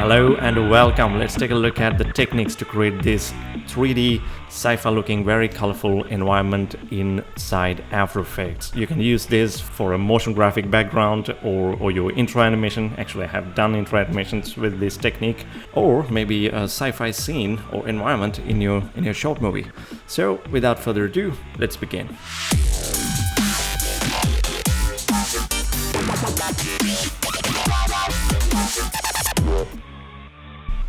Hello and welcome. Let's take a look at the techniques to create this 3D sci-fi looking very colorful environment inside After Effects. You can use this for a motion graphic background or your intro animation. Actually, I have done intro animations with this technique, or maybe a sci-fi scene or environment in your short movie. So without further ado, let's begin.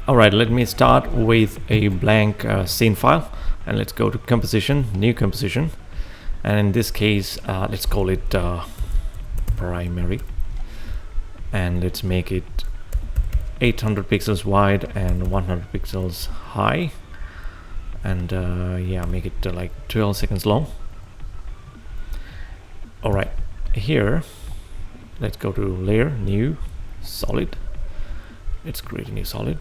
Alright, let me start with a blank scene file, and let's go to composition, new composition, and in this case let's call it primary, and let's make it 800 pixels wide and 100 pixels high, and make it like 12 seconds long. Alright, here let's go to layer, new, solid. Let's create a new solid.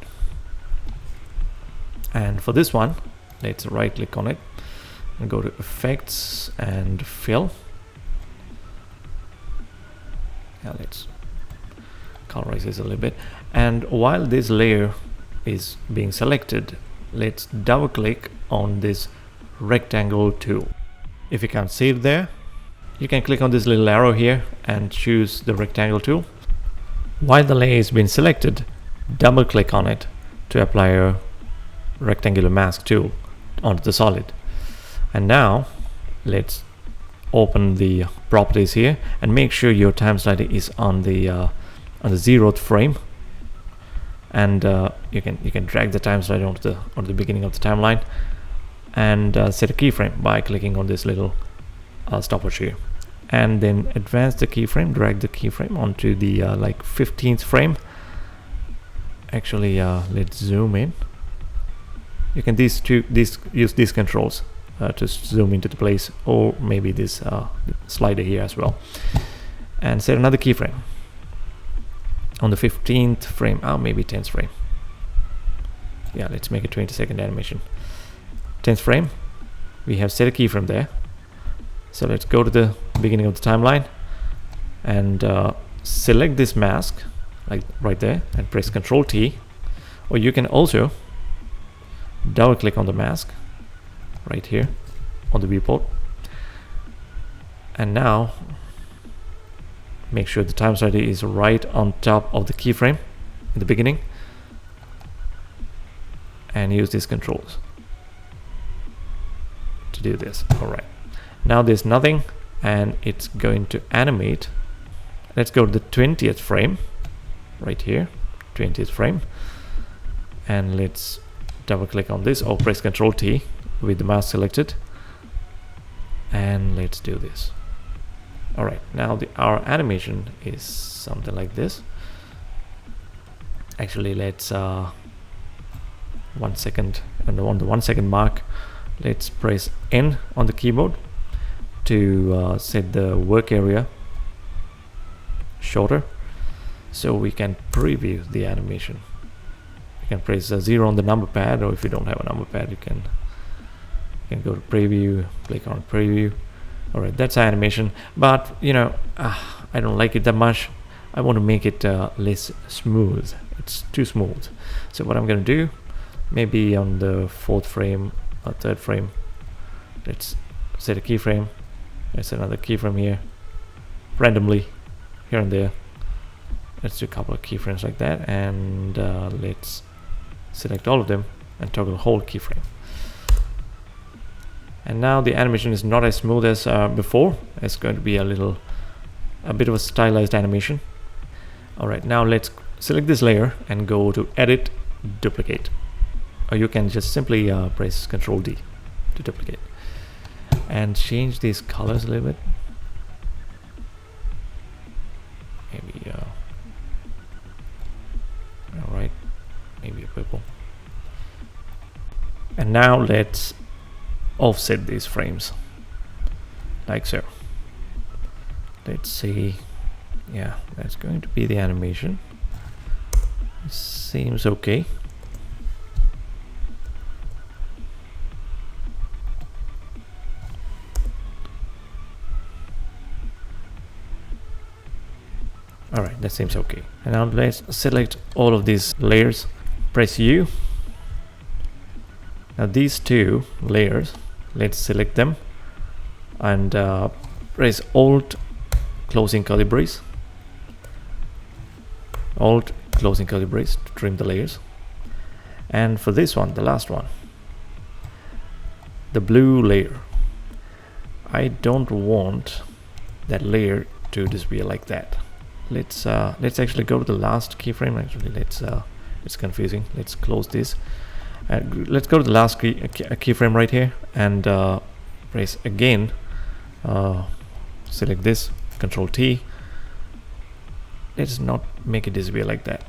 And for this one, let's right click on it and go to effects and fill. Yeah, let's colorize this a little bit. And while this layer is being selected, let's double click on this rectangle tool. If you can't see it there, you can click on this little arrow here and choose the rectangle tool. While the layer is being selected, double click on it to apply a rectangular mask tool onto the solid. And now let's open the properties here and make sure your time slider is on the 0th frame, and you can drag the time slider onto the beginning of the timeline and set a keyframe by clicking on this little stopwatch here, and then advance the keyframe, drag the keyframe onto the 15th frame. Actually, let's zoom in. You can use these controls to zoom into the place, or maybe this slider here as well, and set another keyframe on the 15th frame, maybe 10th frame. Yeah, let's make a 20-second animation. 10th frame, we have set a keyframe there. So let's go to the beginning of the timeline and select this mask, like right there, and press Ctrl T, or you can also double click on the mask right here on the viewport, and now make sure the time slider is right on top of the keyframe in the beginning, and use these controls to do this. Alright, now there's nothing and it's going to animate. Let's go to the 20th frame right here, 20th frame, and let's double click on this or press Ctrl T with the mask selected, and let's do this. Alright, now our animation is something like this. Actually, let's 1 second, and on the 1 second mark, let's press N on the keyboard to set the work area shorter, so we can preview the animation. You can press 0 on the number pad, or if you don't have a number pad, you can go to preview, click on preview. Alright, that's animation, but I don't like it that much. I want to make it less smooth. It's too smooth. So what I'm going to do, maybe on the 4th frame or 3rd frame, let's set a keyframe. Let's set another keyframe here, randomly, here and there. Let's do a couple of keyframes like that, and let's select all of them and toggle the whole keyframe. And now the animation is not as smooth as before. It's going to be a bit of a stylized animation. Alright, now let's select this layer and go to Edit, Duplicate. Or you can just simply press Ctrl D to duplicate. And change these colors a little bit. Maybe alright, maybe a purple. And now let's offset these frames like so. Let's see. Yeah, that's going to be the animation. Seems okay. Alright, that seems okay. And now let's select all of these layers, press U. Now these two layers, let's select them and press Alt closing curly brace. Alt closing curly brace to trim the layers. And for this one, the last one, the blue layer, I don't want that layer to disappear like that. Let's actually go to the last keyframe. Actually, it's confusing. Let's close this. Let's go to the last keyframe right here and press again. Select this, Control T. Let's not make it disappear like that.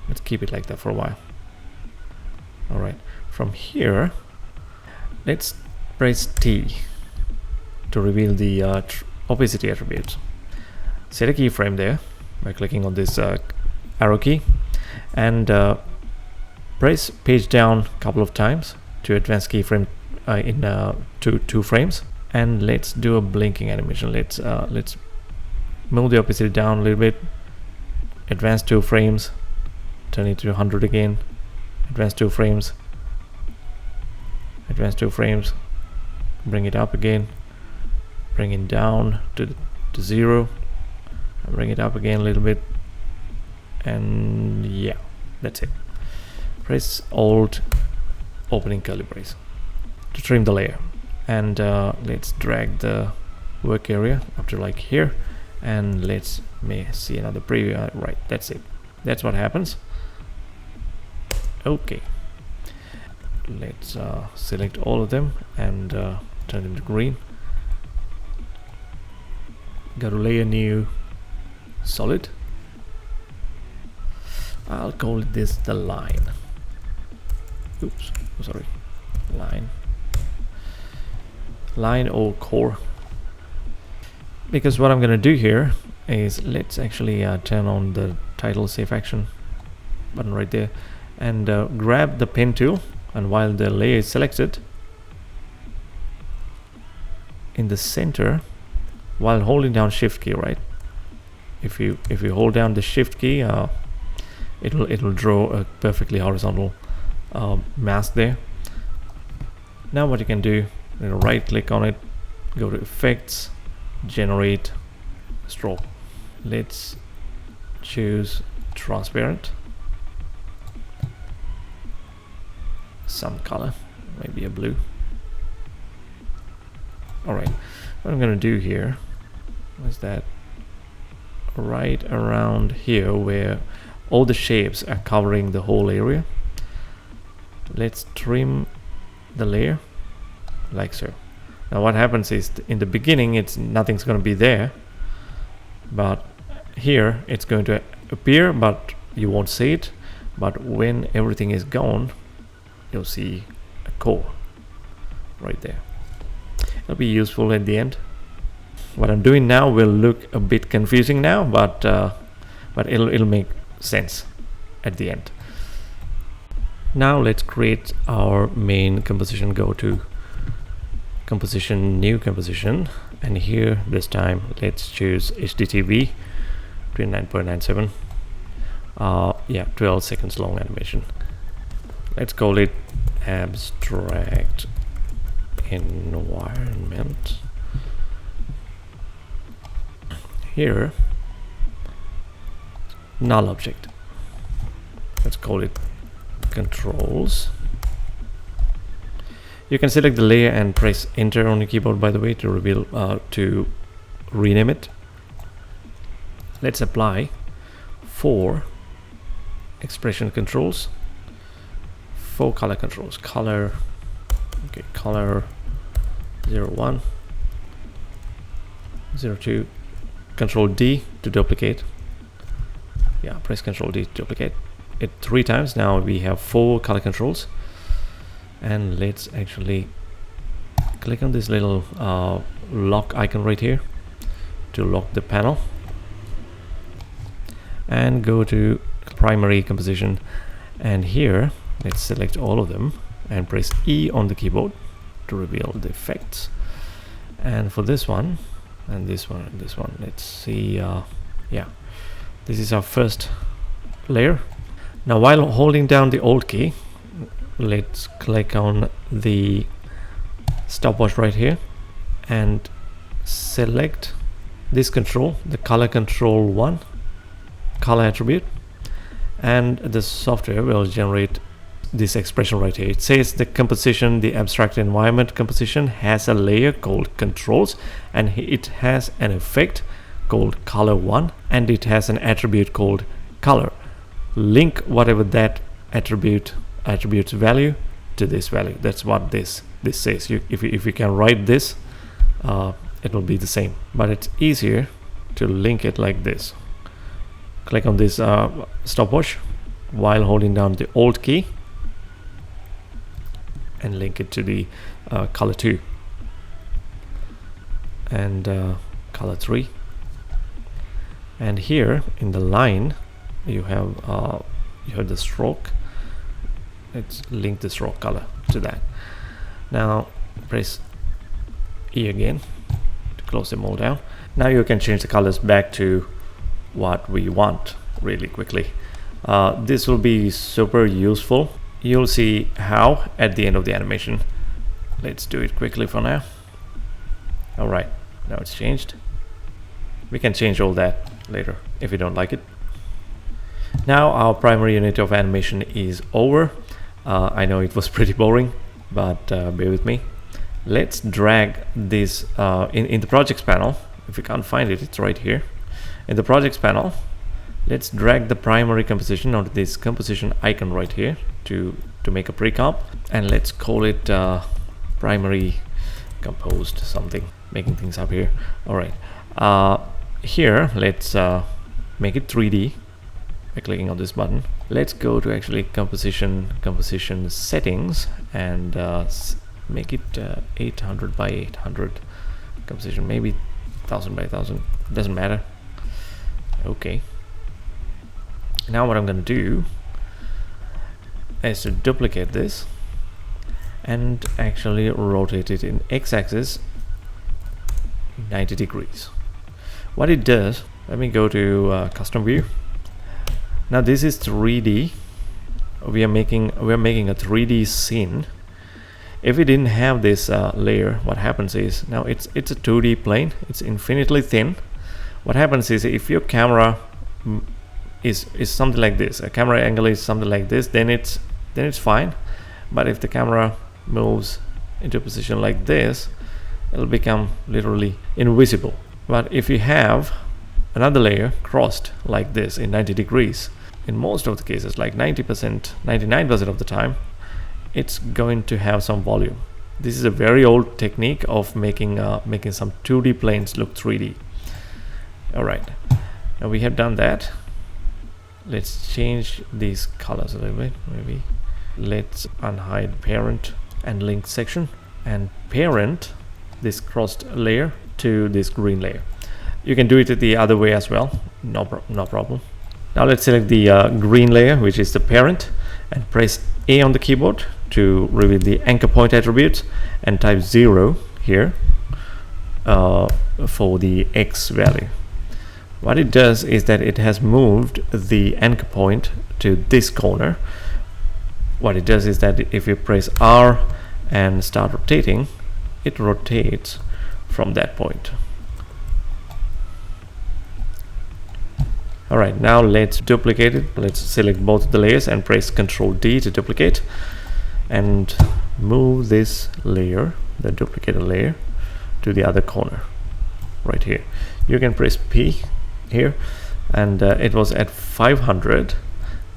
Let's keep it like that for a while. All right. From here, let's press T to reveal the opacity attributes. Set a keyframe there by clicking on this arrow key and press page down a couple of times to advance keyframe in two frames, and let's do a blinking animation. Let's move the opacity down a little bit, advance 2 frames, turn it to 100 again, advance 2 frames, advance 2 frames, bring it up again, bring it down to 0, bring it up again a little bit, and yeah, that's it. Press Alt opening curly brace to trim the layer, and let's drag the work area up to like here, and let's see another preview. Right, that's it. That's what happens. Okay, let's select all of them and turn them to green. Go to layer, new, solid. I'll call this the line. Oops, sorry, line or core. Because what I'm gonna do here is let's actually turn on the title save action button right there, and grab the pen tool, and while the layer is selected, in the center, while holding down shift key, right, if you hold down the shift key, it'll draw a perfectly horizontal mask there. Now what you can do, right click on it, go to effects, generate stroke. Let's choose transparent, some color, maybe a blue. All right, what I'm gonna do here is that right around here where all the shapes are covering the whole area, let's trim the layer like so. Now what happens is in the beginning nothing's going to be there, but here it's going to appear, but you won't see it. But when everything is gone, you'll see a core right there. It'll be useful at the end. What I'm doing now will look a bit confusing now, but it'll make sense at the end. Now let's create our main composition. Go to composition, new composition, and here this time let's choose HDTV 29.97. Yeah, 12 seconds long animation. Let's call it abstract environment. Here, null object. Let's call it controls. You can select the layer and press enter on your keyboard, by the way, to reveal to rename it. Let's apply 4 expression controls, 4 color controls. Color, okay, color 01, 02, Control D to duplicate. Yeah, press Control D to duplicate it 3 times. Now we have 4 color controls, and let's actually click on this little lock icon right here to lock the panel, and go to primary composition, and here let's select all of them and press E on the keyboard to reveal the effects. And for this one and this one and this one, let's see, yeah, This is our first layer. Now while holding down the Alt key, let's click on the stopwatch right here and select this control, the color control 1, color attribute, and the software will generate this expression right here. It says the composition, the abstract environment composition has a layer called controls, and it has an effect called color 1, and it has an attribute called color. Link whatever that attribute's value to this value. That's what this says. If you can write this, it will be the same, but it's easier to link it like this. Click on this stopwatch while holding down the Alt key and link it to the color 2 and color 3. And here in the line you have the stroke. Let's link the stroke color to that. Now press E again to close them all down. Now you can change the colors back to what we want really quickly. This will be super useful. You'll see how at the end of the animation. Let's do it quickly for now. Alright, now it's changed. We can change all that later if you don't like it. Now our primary unit of animation is over. I know it was pretty boring, but bear with me. Let's drag this in the projects panel. If you can't find it, it's right here. In the projects panel, let's drag the primary composition onto this composition icon right here to make a pre-comp, and let's call it primary composed something. Making things up here. All right. Here, let's make it 3D by clicking on this button. Let's go to actually composition settings and make it 800 by 800 composition, maybe 1000 by 1000. Doesn't matter. Okay. Now what I'm going to do is to duplicate this and actually rotate it in x-axis 90 degrees. What it does, let me go to custom view. Now this is 3D. We are making a 3D scene. If we didn't have this layer, what happens is, now it's a 2D plane. It's infinitely thin. What happens is, if your camera is something like this, a camera angle is something like this, then it's fine. But if the camera moves into a position like this, it'll become literally invisible. But if you have another layer crossed like this in 90 degrees, in most of the cases, like 90%, 99% of the time, it's going to have some volume. This is a very old technique of making some 2D planes look 3D. All right, now we have done that. Let's change these colors a little bit. Maybe let's unhide parent and link section and parent this crossed layer to this green layer. You can do it the other way as well. No problem. Now let's select the green layer, which is the parent, and press A on the keyboard to reveal the anchor point attributes and type 0 here for the X value. What it does is that it has moved the anchor point to this corner. What it does is that if you press R and start rotating, it rotates from that point. Alright, now let's duplicate it. Let's select both of the layers and press Ctrl D to duplicate and move this layer, the duplicated layer, to the other corner right here. You can press P here, and it was at 500,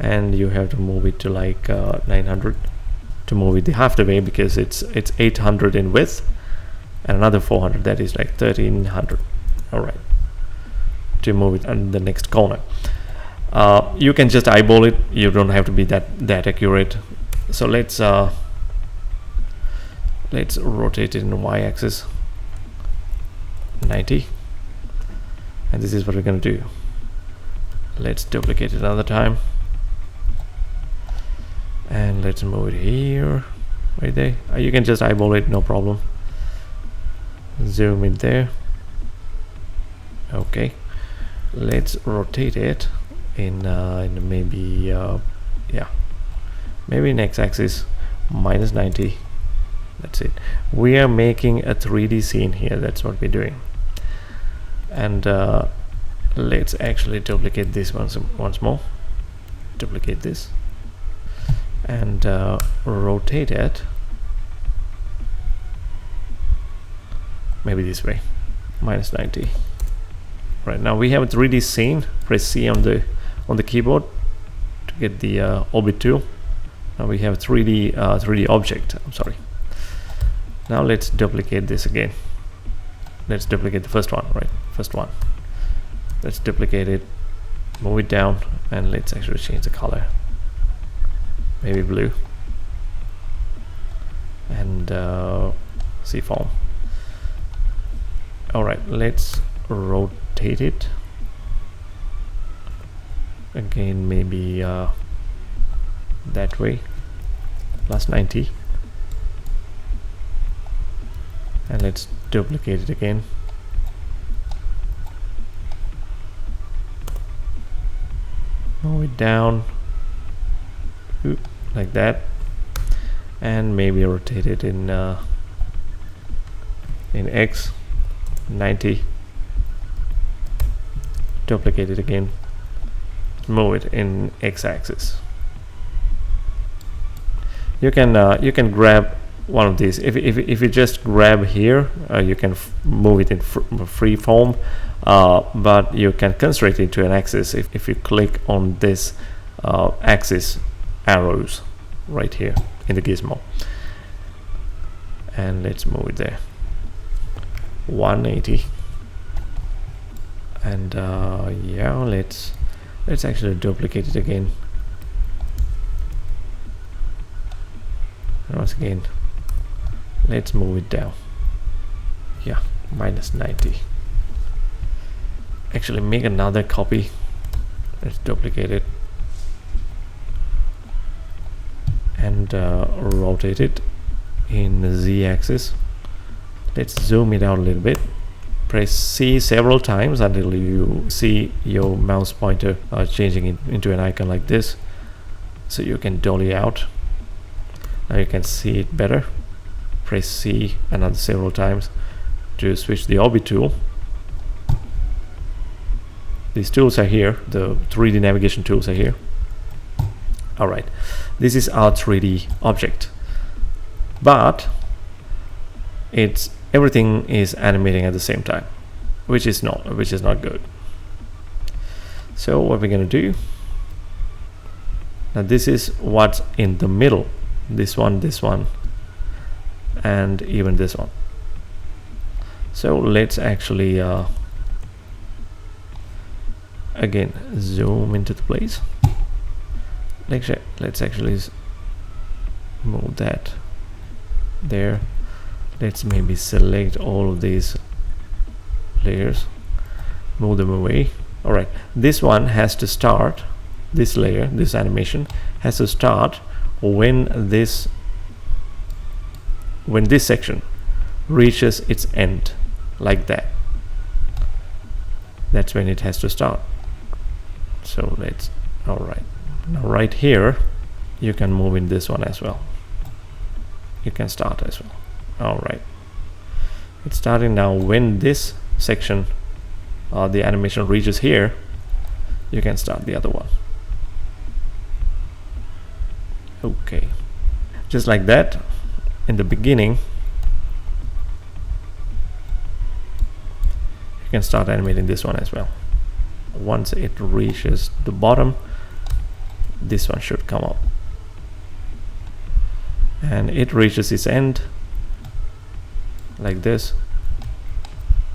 and you have to move it to like 900 to move it the half the way, because it's 800 in width and another 400, that is like 1300. All right, to move it on the next corner. You can just eyeball it. You don't have to be that accurate. So let's rotate it in the y-axis 90, and this is what we're going to do. Let's duplicate it another time, and let's move it here, right there. You can just eyeball it, no problem. Zoom in there. Okay, let's rotate it in maybe yeah, maybe in x-axis minus 90. That's it. We are making a 3D scene here. That's what we're doing. And let's actually duplicate this once more. Duplicate this and rotate it maybe this way, minus 90. Right, now we have a 3D scene. Press C on the keyboard to get the orbit tool. Now we have 3D object. I'm sorry. Now let's duplicate this again. Let's duplicate the first one, right? First one. Let's duplicate it, move it down, and let's actually change the color. Maybe blue. And seafoam. Alright, let's rotate it. Again, maybe that way. Plus 90. And let's duplicate it again. Move it down. Oop, like that. And maybe rotate it in X 90. Duplicate it again. Move it in X-axis. You can grab one of these. If you just grab here, you can move it in free form, but you can constrain it into an axis if you click on this axis arrows right here in the gizmo. And let's move it there. 180. And yeah, let's actually duplicate it again. And once again, let's move it down. Yeah, minus 90. Actually, make another copy. Let's duplicate it and rotate it in the z-axis. Let's zoom it out a little bit. Press C several times until you see your mouse pointer changing it into an icon like this, so you can dolly out. Now you can see it better. Press C another several times to switch the orbit tool. These tools are here. The 3D navigation tools are here. Alright, this is our 3D object, but everything is animating at the same time, which is not good. So what we're going to do now, this is what's in the middle. This one, and even this one. So let's actually again zoom into the place. Let's actually move that there. Let's maybe select all of these layers, move them away. Alright, this one has to start, this layer, this animation has to start when this section reaches its end, like that. That's when it has to start. So let's, alright, now right here you can move in this one as well. You can start as well. Alright, it's starting now. When this section the animation reaches here, you can start the other one. Okay, just like that. In the beginning you can start animating this one as well. Once it reaches the bottom, this one should come up, and it reaches its end like this,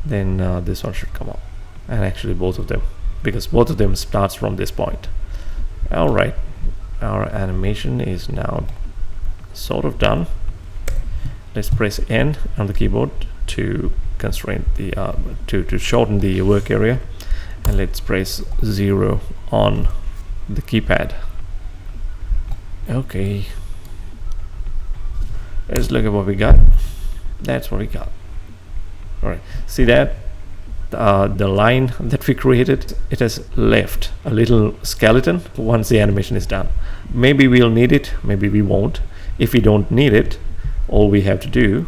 then this one should come up, and actually both of them, because both of them starts from this point. Alright, our animation is now sort of done. Let's press N on the keyboard to constrain the to shorten the work area, and let's press 0 on the keypad. Okay, let's look at what we got. That's what we got. Alright, see that? the line that we created, it has left a little skeleton once the animation is done. Maybe we'll need it, maybe we won't. If we don't need it, all we have to do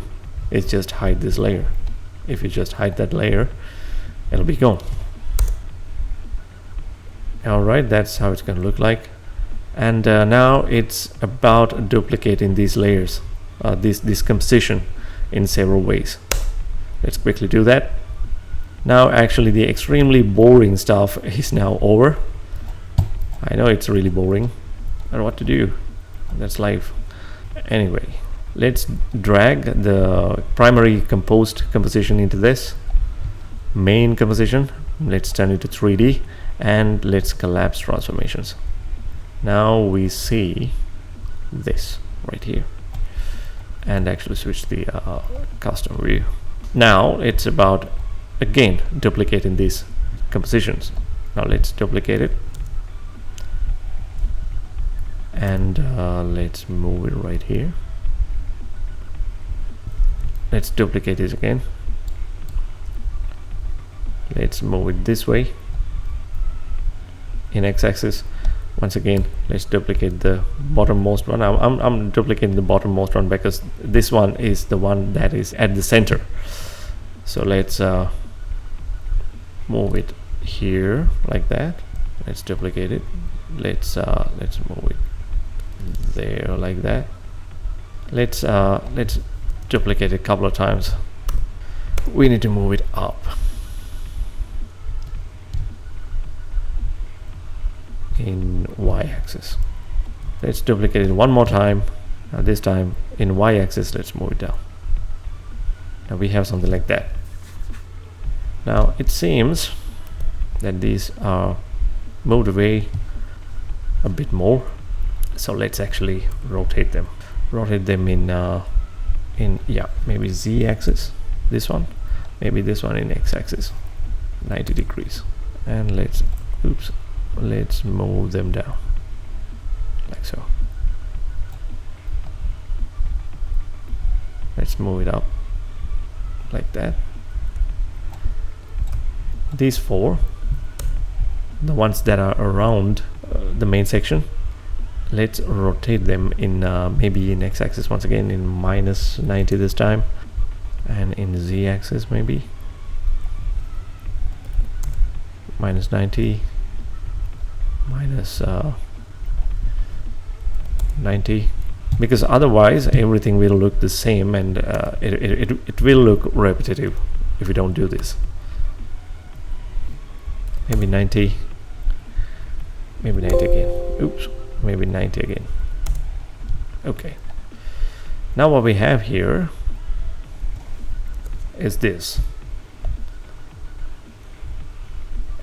is just hide this layer. If you just hide that layer, it'll be gone. Alright, that's how it's going to look like. And now it's about duplicating these layers, this composition in several ways. Let's quickly do that. Now actually the extremely boring stuff is now over. I know it's really boring, but what to do? That's life. Anyway, let's drag the primary composed composition into this main composition. Let's turn it to 3D and let's collapse transformations. Now we see this right here, and actually switch the custom view. Now it's about again duplicating these compositions. Now let's duplicate it and let's move it right here. Let's duplicate this again. Let's move it this way in x-axis. Once again, let's duplicate the bottommost one. I'm duplicating the bottommost one because this one is the one that is at the center. So let's move it here like that. Let's duplicate it. Let's move it there like that. Let's duplicate it a couple of times. We need to move it up. In y-axis. Let's duplicate it one more time. Now this time in y-axis, let's move it down. Now we have something like that. Now it seems that these are moved away a bit more, so let's actually rotate them. Rotate them in yeah, maybe z-axis. This one, maybe this one in x-axis, 90 degrees, and let's move them down like so. Let's move it up like that. These four, the ones that are around the main section, let's rotate them in maybe in x-axis once again, in minus 90 this time, and in z-axis maybe minus 90, minus 90, because otherwise everything will look the same, and it will look repetitive if we don't do this. Maybe 90, maybe 90 again. Oops, maybe 90 again. Okay, now what we have here is this.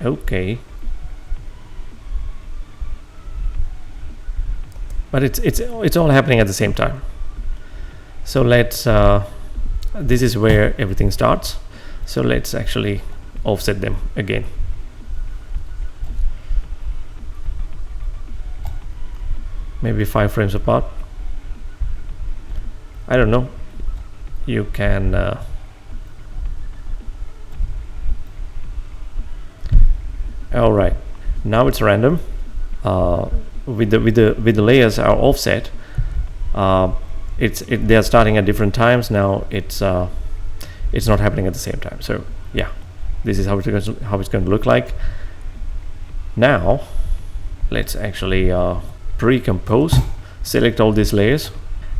Okay, but it's all happening at the same time. So let's this is where everything starts, so let's actually offset them again. Maybe 5 frames apart. I don't know. You can all right, now it's random. With the layers are offset. They are starting at different times. Now it's not happening at the same time. So yeah, this is how it's going to look like. Now let's actually pre-compose, select all these layers,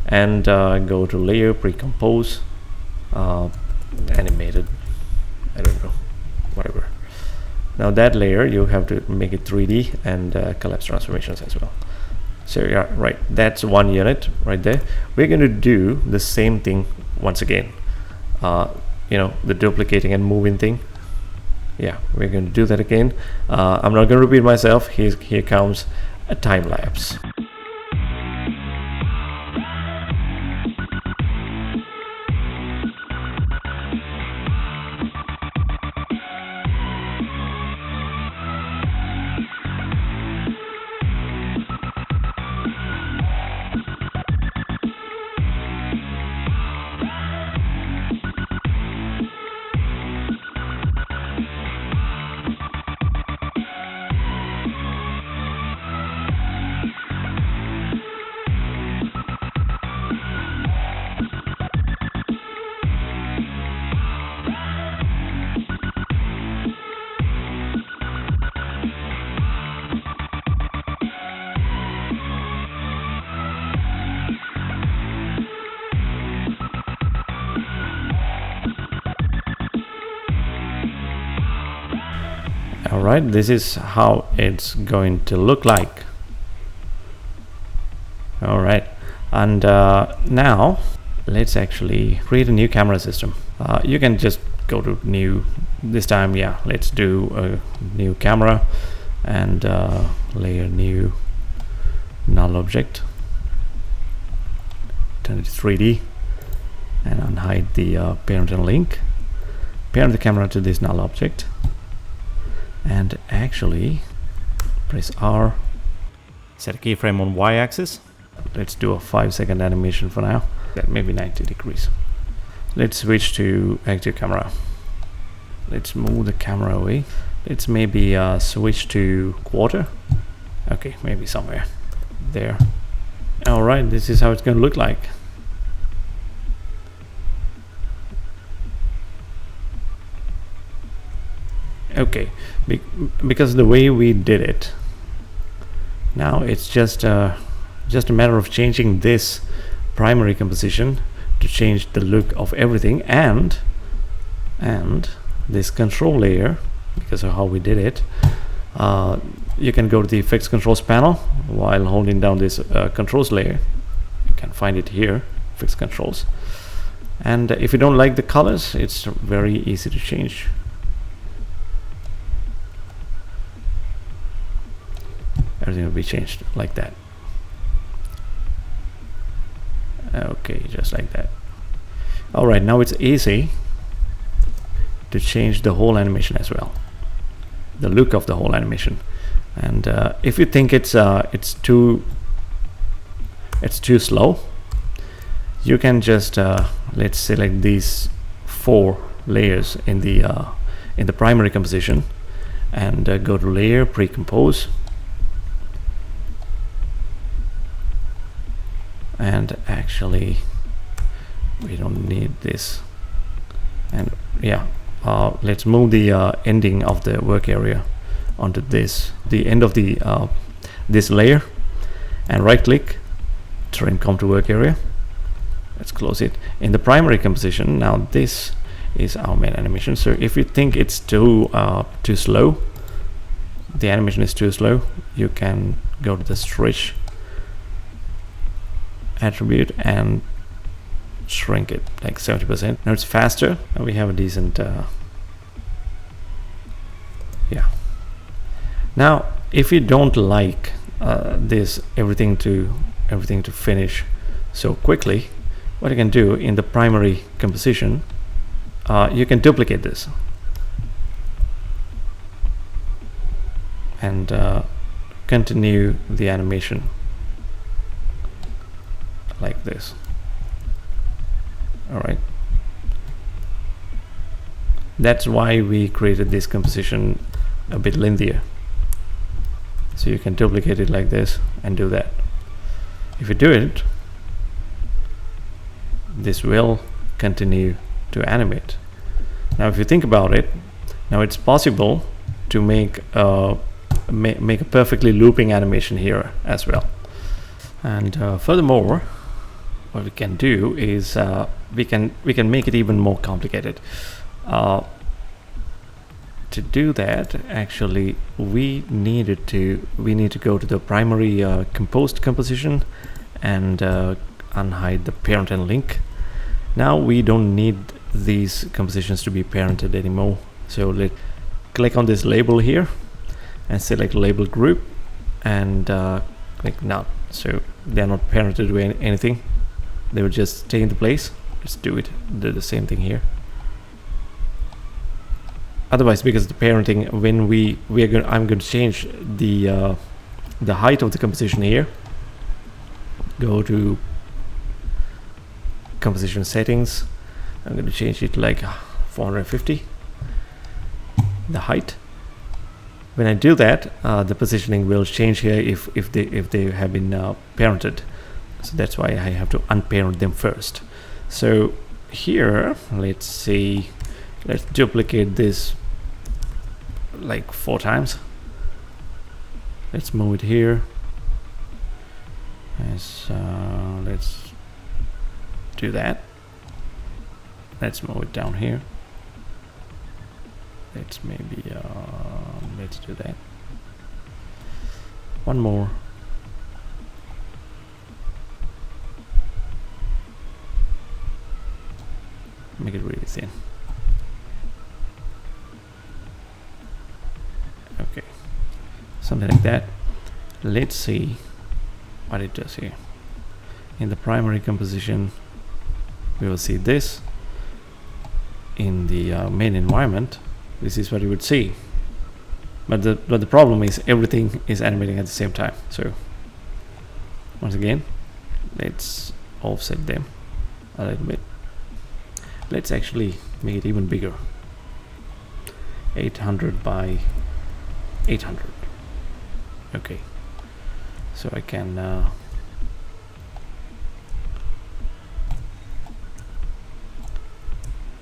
and go to layer, pre-compose, animated, I don't know, whatever. Now that layer, you have to make it 3D and collapse transformations as well. So yeah, right, that's one unit right there. We're going to do the same thing once again. You know, the duplicating and moving thing. Yeah, we're going to do that again. I'm not going to repeat myself. Here comes a time lapse. right, this is how it's going to look like. All right, and now let's actually create a new camera system. You can just go to new, this time, yeah, let's do a new camera and layer new null object, turn it to 3D, and unhide the parent and link, parent the camera to this null object, and actually press R, set a keyframe on y-axis. Let's do a 5-second animation for now, maybe 90 degrees. Let's switch to active camera. Let's move the camera away. Let's maybe switch to quarter. Okay, maybe somewhere there. All right, this is how it's going to look like. Okay, because the way we did it, now it's just a matter of changing this primary composition to change the look of everything, and this control layer, because of how we did it, you can go to the effects controls panel while holding down this controls layer. You can find it here, effects controls, and if you don't like the colors, it's very easy to change. Everything will be changed like that. Okay, just like that. All right, now it's easy to change the whole animation as well, the look of the whole animation. And if you think it's too slow, you can just let's select these 4 layers in the primary composition and go to layer, pre-compose, and actually we don't need this, and yeah, let's move the ending of the work area onto the end of the this layer, and right click, turn comp to work area. Let's close it. In the primary composition, now this is our main animation. So if you think it's too slow, the animation is too slow, you can go to the stretch attribute and shrink it like 70%. Now it's faster, and we have a decent yeah. Now if you don't like this everything to finish so quickly, what you can do in the primary composition, you can duplicate this and continue the animation like this. All right, that's why we created this composition a bit linear, so you can duplicate it like this and do that. If you do it, this will continue to animate. Now if you think about it, now it's possible to make a perfectly looping animation here as well. And furthermore, what we can do is we can make it even more complicated. To do that, actually we need to go to the primary composed composition and unhide the parent and link. Now we don't need these compositions to be parented anymore, so let's click on this label here and select label group and click none. So they're not parented to anything, they will just stay in the place. Let's do the same thing here. Otherwise, because the parenting, when I'm going to change the height of the composition here. Go to composition settings. I'm going to change it like 450. The height. When I do that, the positioning will change here if they have been parented. So that's why I have to unparent them first. So here, let's see, let's duplicate this like 4 times. Let's move it here. Let's do that. Let's move it down here. Let's maybe let's do that. One more. Make it really thin. Okay, something like that. Let's see what it does here. In the primary composition, we will see this. In the main environment, this is what you would see. But the problem is everything is animating at the same time. So once again, let's offset them a little bit. Let's actually make it even bigger. 800 by 800. Okay, so I can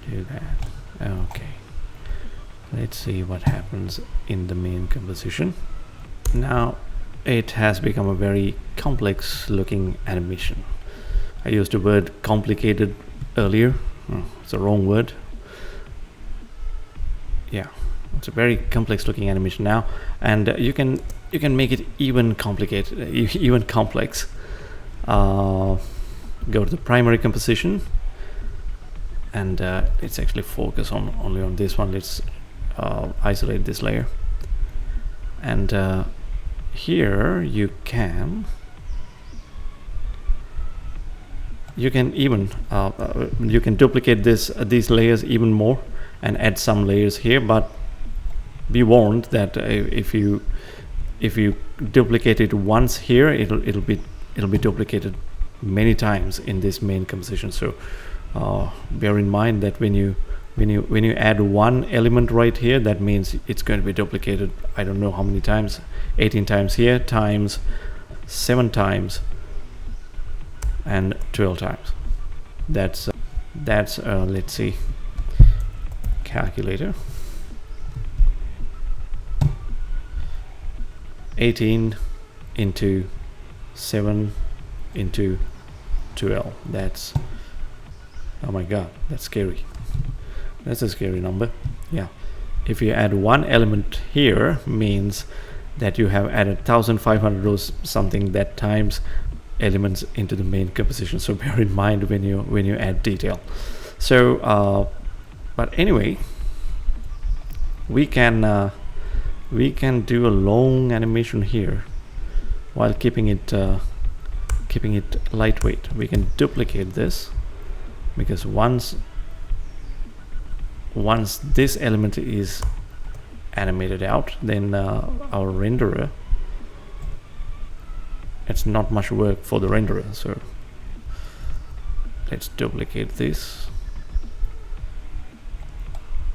do that. Okay, let's see what happens in the main composition. Now it has become a very complex looking animation. I used the word complicated earlier. It's a wrong word. Yeah, it's a very complex looking animation now, and you can make it even complicated, even complex. Go to the primary composition, and let's actually focus only on this one. Let's isolate this layer, and here you can even you can duplicate these layers even more and add some layers here, but be warned that if you duplicate it once here, it'll be duplicated many times in this main composition. So bear in mind that when you add one element right here, that means it's going to be duplicated, I don't know how many times, 18 times here, times 7 times, and 12 times. That's let's see, calculator. 18 into 7 into 12. That's, oh my god, that's scary. That's a scary number. Yeah, if you add one element here, means that you have added 1500 or something that times elements into the main composition. So bear in mind when you add detail. So but anyway, we can do a long animation here while keeping it lightweight. We can duplicate this, because once this element is animated out, then our renderer, it's not much work for the renderer. So let's duplicate this,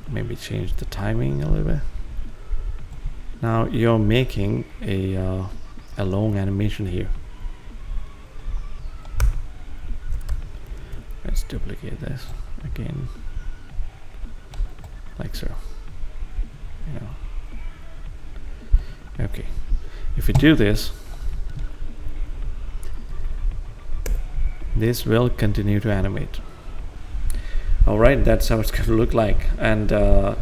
maybe change the timing a little bit. Now you're making a long animation here. Let's duplicate this again, like so. Okay, if you do this, this will continue to animate. Alright, that's how it's going to look like. And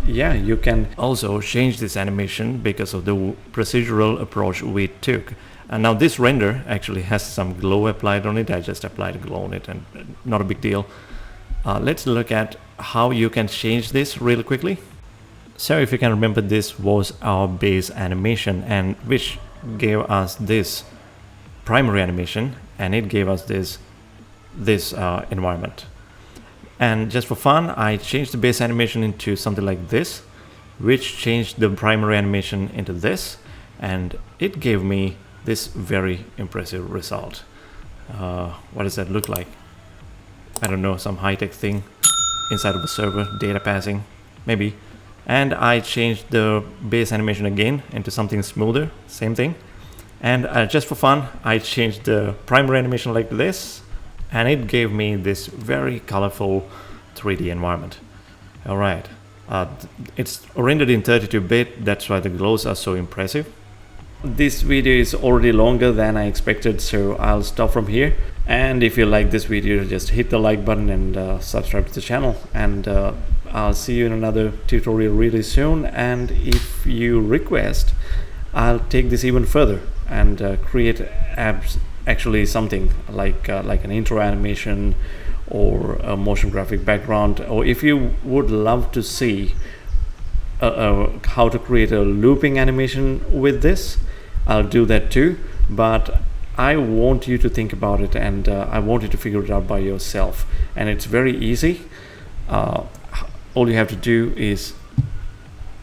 yeah, you can also change this animation because of the procedural approach we took. And now this render actually has some glow applied on it. I just applied a glow on it, and not a big deal. Let's look at how you can change this really quickly. So if you can remember, this was our base animation, and which gave us this primary animation, and it gave us this environment. And just for fun, I changed the base animation into something like this, which changed the primary animation into this, and it gave me this very impressive result. What does that look like? I don't know, some high-tech thing inside of a server, data passing, maybe. And I changed the base animation again into something smoother, same thing. And just for fun, I changed the primary animation like this, and it gave me this very colorful 3D environment. All right, it's rendered in 32-bit, that's why the glows are so impressive. This video is already longer than I expected, so I'll stop from here. And if you like this video, just hit the like button and subscribe to the channel. And I'll see you in another tutorial really soon, and if you request, I'll take this even further and create apps, actually something like an intro animation or a motion graphic background, or if you would love to see how to create a looping animation with this, I'll do that too. But I want you to think about it, and I want you to figure it out by yourself, and it's very easy. All you have to do is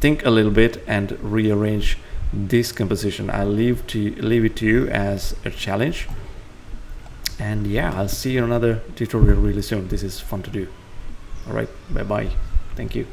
think a little bit and rearrange this composition. I'll leave it to you as a challenge. And yeah, I'll see you in another tutorial really soon. This is fun to do. All right, bye bye. Thank you.